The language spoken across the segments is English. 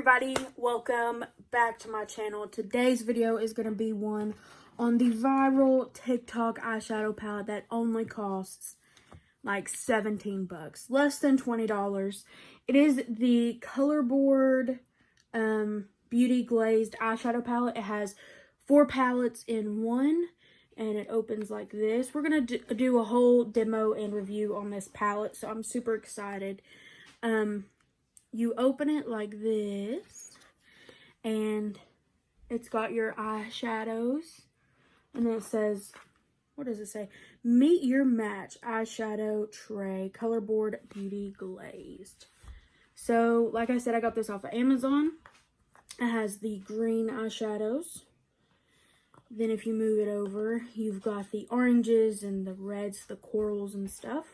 everybody, welcome back to my channel. Today's video is going to be one on the viral TikTok eyeshadow palette that only costs like 17 bucks, less than $20. It is the Colorboard Beauty Glazed eyeshadow palette. It has 4 palettes in one and it opens like this. We're going to do a whole demo and review on this palette, so I'm super excited. You open it like this, and it's got your eyeshadows, and then it says, what does it say? Meet your match eyeshadow tray, Colorboard Beauty Glazed. So, like I said, I got this off of Amazon. It has the green eyeshadows. Then if you move it over, you've got the oranges and the reds, the corals and stuff.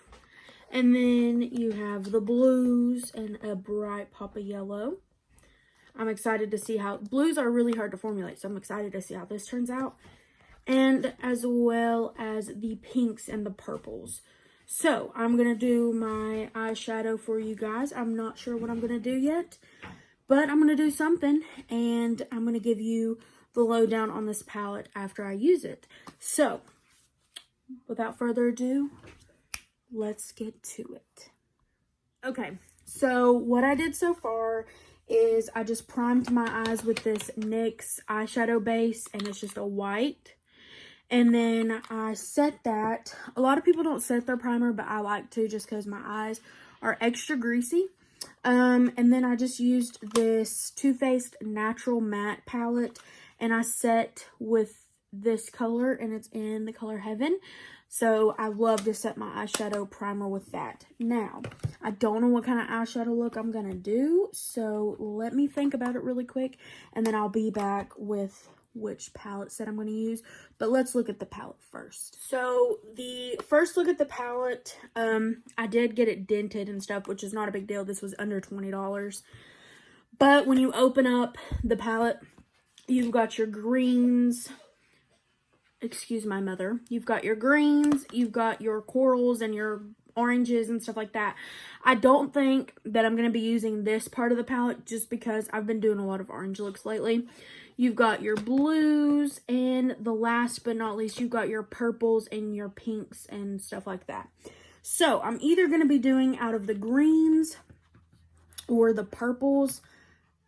And then you have the blues and a bright pop of yellow. I'm excited to see how... Blues are really hard to formulate, so I'm excited to see how this turns out. And as well as the pinks and the purples. So, I'm going to do my eyeshadow for you guys. I'm not sure what I'm going to do yet, but I'm going to do something. And I'm going to give you the lowdown on this palette after I use it. So, without further ado, let's get to it. Okay, so what I did so far is I just primed my eyes with this NYX eyeshadow base, and it's just a white. And then I set that. A lot of people don't set their primer, but I like to just because my eyes are extra greasy. And then I just used this Too Faced Natural Matte palette, and I set with this color, and it's in the color Heaven. So I love to set my eyeshadow primer with that. Now, I don't know what kind of eyeshadow look I'm going to do, so let me think about it really quick, and then I'll be back with which palette set I'm going to use. But let's look at the palette first. So the first look at the palette, I did get it dented and stuff, which is not a big deal. This was under $20. But when you open up the palette, you've got your greens. Excuse my mother. You've got your greens, you've got your corals and your oranges and stuff like that. I don't think that I'm going to be using this part of the palette just because I've been doing a lot of orange looks lately. You've got your blues, and the last but not least, you've got your purples and your pinks and stuff like that. So I'm either going to be doing out of the greens or the purples.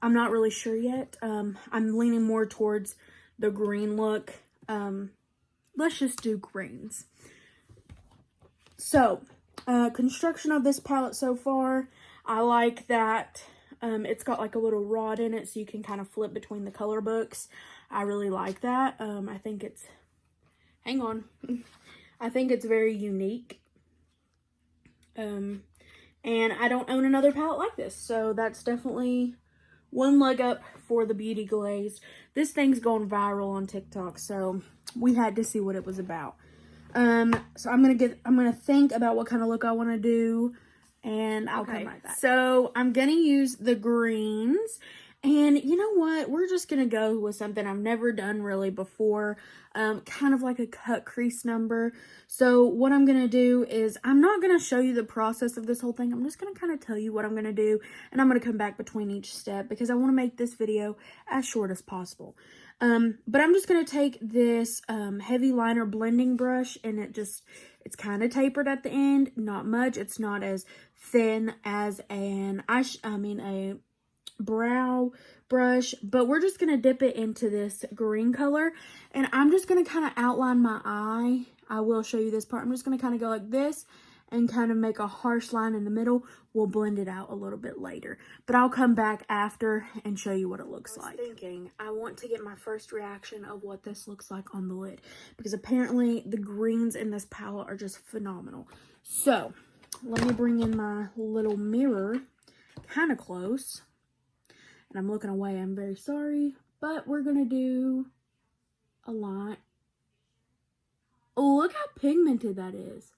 I'm not really sure yet. I'm leaning more towards the green look. Let's just do greens. So, construction of this palette so far, I like that it's got like a little rod in it so you can kind of flip between the color books. I really like that. I think it's, hang on, I think it's very unique. And I don't own another palette like this, so that's definitely one leg up for the Beauty Glazed. This thing's going viral on TikTok, so we had to see what it was about. So I'm gonna think about what kind of look I want to do, and I'll come right back. So I'm gonna use the greens, and you know what? We're just gonna go with something I've never done really before, kind of like a cut crease number. So what I'm gonna do is I'm not gonna show you the process of this whole thing. I'm just gonna kind of tell you what I'm gonna do, and I'm gonna come back between each step because I want to make this video as short as possible. But I'm just going to take this heavy liner blending brush, and it's kind of tapered at the end, not much. It's not as thin as a brow brush, but we're just going to dip it into this green color, and I'm just going to kind of outline my eye. I will show you this part. I'm just going to kind of go like this and kind of make a harsh line in the middle. We'll blend it out a little bit later, but I'll come back after and show you what it looks like. I want to get my first reaction of what this looks like on the lid, because apparently the greens in this palette are just phenomenal. So let me bring in my little mirror kind of close, and I'm looking away. I'm very sorry, but we're gonna do a line. Oh, look how pigmented that is.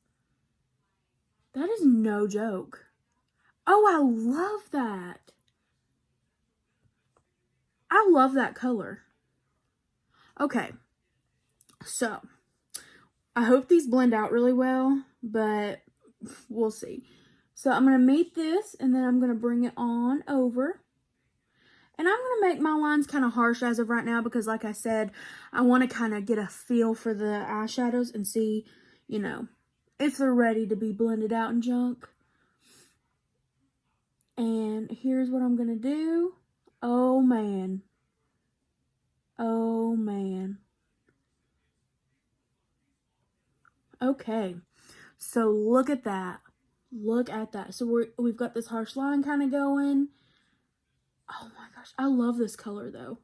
That is no joke. Oh, I love that. I love that color. Okay, so I hope these blend out really well, but we'll see. So I'm going to meet this, and then I'm going to bring it on over. And I'm going to make my lines kind of harsh as of right now because, like I said, I want to kind of get a feel for the eyeshadows and see, you know, if they're ready to be blended out and junk. And here's what I'm going to do. Oh, man. Oh, man. Okay. So look at that. Look at that. So we've got this harsh line kind of going. Oh my gosh. I love this color though.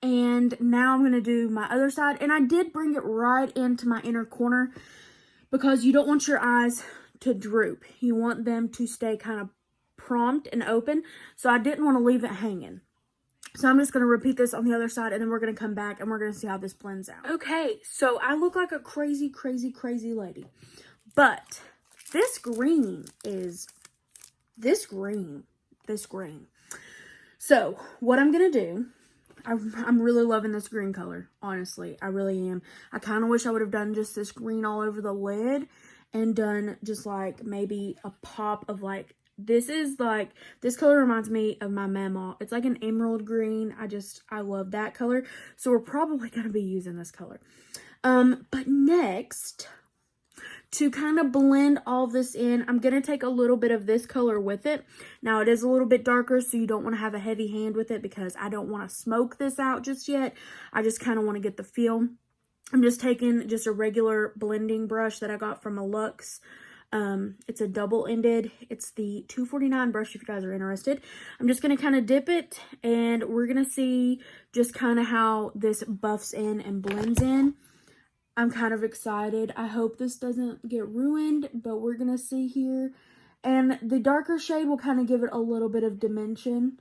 And now I'm going to do my other side. And I did bring it right into my inner corner because you don't want your eyes to droop. You want them to stay kind of prompt and open. So I didn't want to leave it hanging. So I'm just going to repeat this on the other side, and then we're going to come back and we're going to see how this blends out. Okay, so I look like a crazy, crazy, crazy lady. But this green is, this green. So what I'm going to do, I'm really loving this green color, honestly. I really am. I kind of wish I would have done just this green all over the lid and done just like maybe a pop of like, this color reminds me of my mama. It's like an emerald green. I love that color. So we're probably going to be using this color. But next, to kind of blend all this in, I'm going to take a little bit of this color with it. Now, it is a little bit darker, so you don't want to have a heavy hand with it because I don't want to smoke this out just yet. I just kind of want to get the feel. I'm just taking just a regular blending brush that I got from a Luxe. It's a double-ended. It's the 249 brush if you guys are interested. I'm just going to kind of dip it, and we're going to see just kind of how this buffs in and blends in. I'm kind of excited. I hope this doesn't get ruined, but we're going to see here. And the darker shade will kind of give it a little bit of dimension.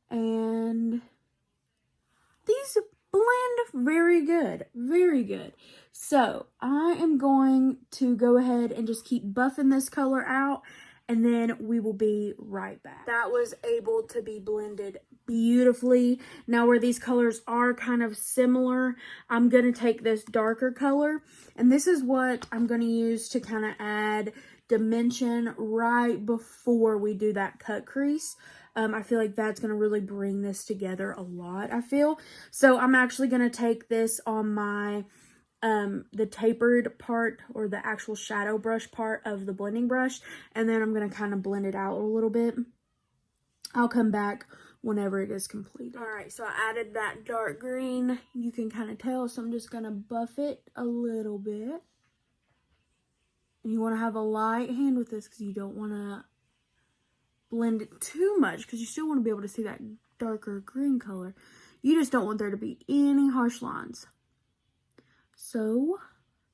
And these blend very good. Very good. So I am going to go ahead and just keep buffing this color out, and then we will be right back. That was able to be blended beautifully. Now where these colors are kind of similar, I'm going to take this darker color, and this is what I'm going to use to kind of add dimension right before we do that cut crease. I feel like that's going to really bring this together a lot, I feel. So I'm actually going to take this on my the tapered part, or the actual shadow brush part of the blending brush, and then I'm going to kind of blend it out a little bit. I'll come back whenever it is complete. Alright, so I added that dark green. You can kind of tell, so I'm just going to buff it a little bit. And you want to have a light hand with this because you don't want to blend it too much, because you still want to be able to see that darker green color. You just don't want there to be any harsh lines. So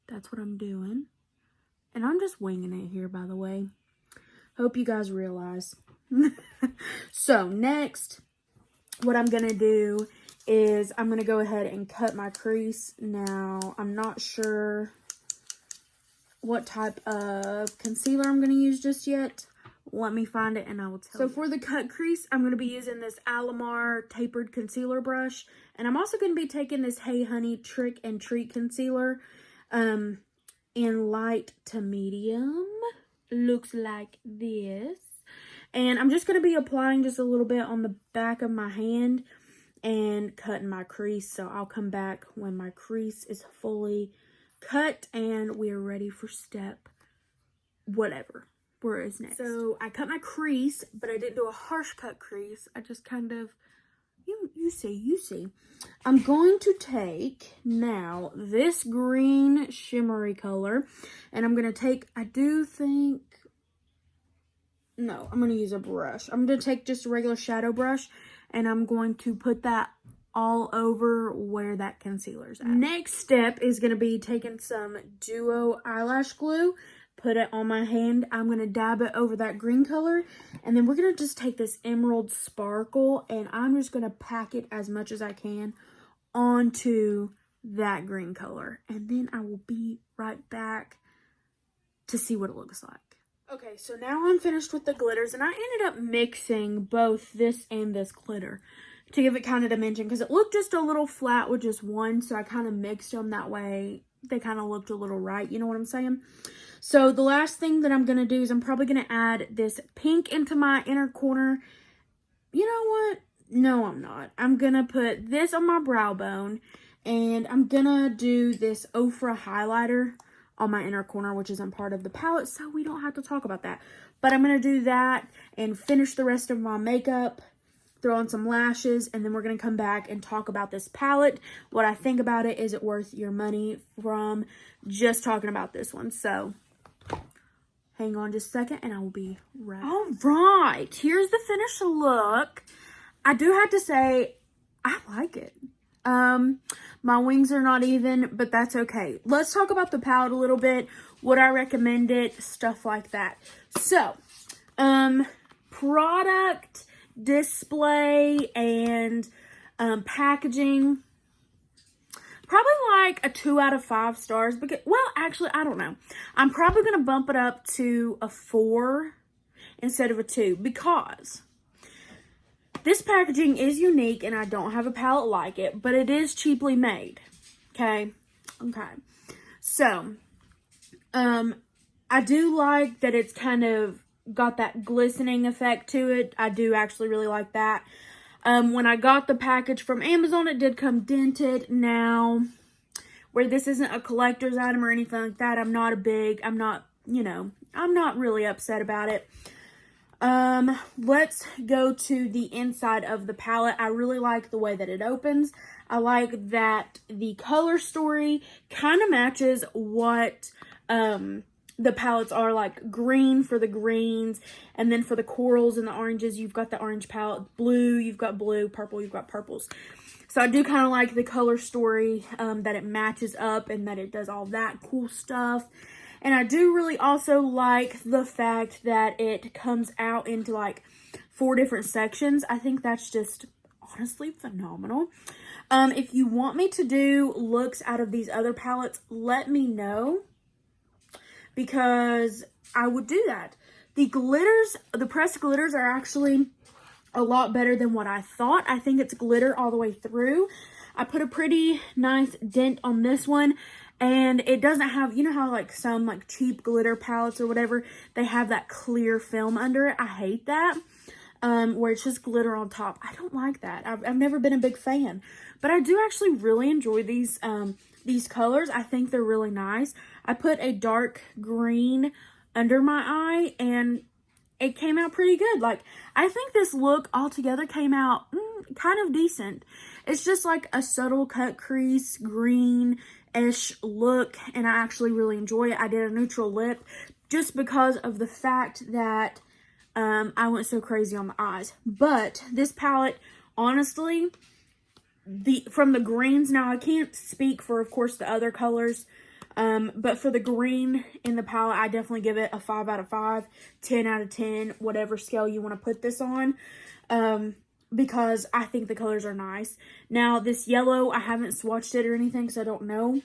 that's what I'm doing. And I'm just winging it here, by the way. Hope you guys realize. So next, what I'm going to do is I'm going to go ahead and cut my crease. Now, I'm not sure what type of concealer I'm going to use just yet. Let me find it and I will tell you. So for the cut crease, I'm going to be using this Alamar tapered concealer brush. And I'm also going to be taking this Hey Honey Trick and Treat concealer in light to medium. Looks like this. And I'm just going to be applying just a little bit on the back of my hand and cutting my crease. So I'll come back when my crease is fully cut and we're ready for step whatever. Where is next? So I cut my crease, but I didn't do a harsh cut crease. I just kind of, you see. I'm going to take now this green shimmery color, and I'm going to take, I'm going to use a brush. I'm going to take just a regular shadow brush, and I'm going to put that all over where that concealer's at. Next step is going to be taking some Duo eyelash glue. Put it on my hand. I'm going to dab it over that green color. And then we're going to just take this Emerald Sparkle, and I'm just going to pack it as much as I can onto that green color. And then I will be right back to see what it looks like. Okay, so now I'm finished with the glitters, and I ended up mixing both this and this glitter to give it kind of dimension, because it looked just a little flat with just one, so I kind of mixed them that way. They kind of looked a little right, you know what I'm saying? So the last thing that I'm going to do is I'm probably going to add this pink into my inner corner. you know what? No, I'm not. I'm gonna put this on my brow bone, and I'm gonna do this Ofra highlighter on my inner corner, which isn't part of the palette, so we don't have to talk about that. But I'm gonna do that and finish the rest of my makeup, throw on some lashes, and then we're gonna come back and talk about this palette, what I think about it. Is it worth your money from just talking about this one? So hang on just a second and I will be right. All right, here's the finished look. I do have to say, I like it. My wings are not even, but that's okay. Let's talk about the palette a little bit, would I recommend it, stuff like that. So, product, display, and packaging, probably like a 2 out of 5 stars. Because, well, actually, I don't know. I'm probably going to bump it up to a 4 instead of a 2 because this packaging is unique and I don't have a palette like it, but it is cheaply made. Okay. So, I do like that it's kind of got that glistening effect to it. I do actually really like that. When I got the package from Amazon, it did come dented. Now, where this isn't a collector's item or anything like that, I'm not really upset about it. Let's go to the inside of the palette. I really like the way that it opens. I like that the color story kind of matches what, the palettes are, like green for the greens, and then for the corals and the oranges, you've got the orange palette. Blue, you've got blue. Purple, you've got purples. So I do kind of like the color story, that it matches up and that it does all that cool stuff. And I do really also like the fact that it comes out into like 4 different sections. I think that's just honestly phenomenal. If you want me to do looks out of these other palettes, let me know, because I would do that. The glitters, the pressed glitters are actually a lot better than what I thought. I think it's glitter all the way through. I put a pretty nice dent on this one, and it doesn't have, you know how like some like cheap glitter palettes or whatever, they have that clear film under it. I hate that, where it's just glitter on top. I don't like that. I've never been a big fan, but I do actually really enjoy these colors. I think they're really nice. I put a dark green under my eye and it came out pretty good. Like, I think this look altogether came out kind of decent. It's just like a subtle cut crease, green-ish look, and I actually really enjoy it. I did a neutral lip just because of the fact that I went so crazy on the eyes. But this palette, honestly, from the greens, now I can't speak for, of course, the other colors, but for the green in the palette, I definitely give it a 5 out of 5, 10 out of 10, whatever scale you want to put this on, because I think the colors are nice. Now, this yellow, I haven't swatched it or anything, so I don't know.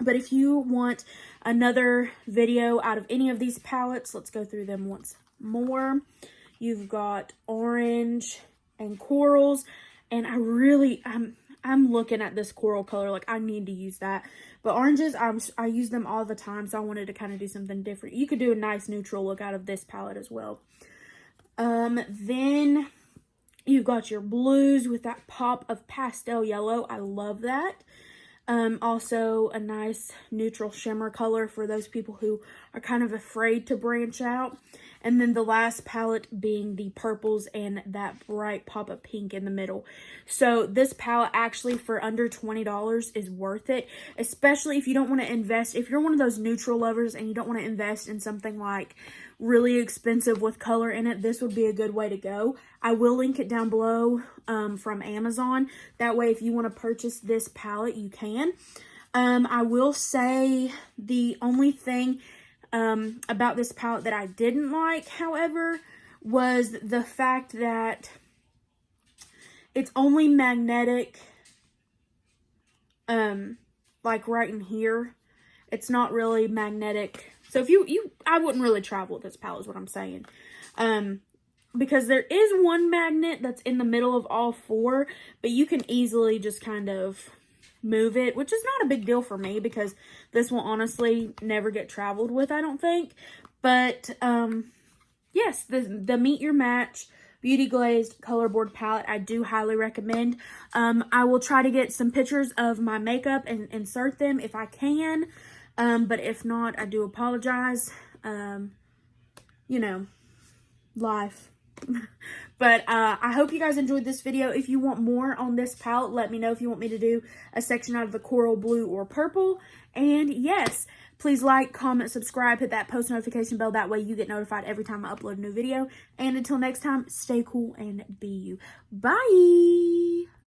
But if you want another video out of any of these palettes, let's go through them once more. You've got orange and corals, and I'm looking at this coral color, like I need to use that. But oranges, I use them all the time, so I wanted to kind of do something different. You could do a nice neutral look out of this palette as well. Then you've got your blues with that pop of pastel yellow. I love that. Also a nice neutral shimmer color for those people who are kind of afraid to branch out. And then the last palette being the purples and that bright pop of pink in the middle. So this palette actually for under $20 is worth it, especially if you don't want to invest. If you're one of those neutral lovers and you don't want to invest in something like really expensive with color in it, this would be a good way to go. I will link it down below from Amazon. That way, if you want to purchase this palette, you can. I will say the only thing about this palette that I didn't like, however, was the fact that it's only magnetic, like right in here. It's not really magnetic. So if I wouldn't really travel with this palette is what I'm saying. Because there is one magnet that's in the middle of all 4, but you can easily just kind of move it, which is not a big deal for me because this will honestly never get traveled with, I don't think. But yes, the Meet Your Match Beauty Glazed Colorboard Palette. I do highly recommend. I will try to get some pictures of my makeup and insert them if I can. But if not, I do apologize. You know, life. But I hope you guys enjoyed this video. If you want more on this palette, let me know if you want me to do a section out of the coral blue or purple. And yes, please like, comment, subscribe, hit that post notification bell. That way you get notified every time I upload a new video. And until next time, stay cool and be you. Bye!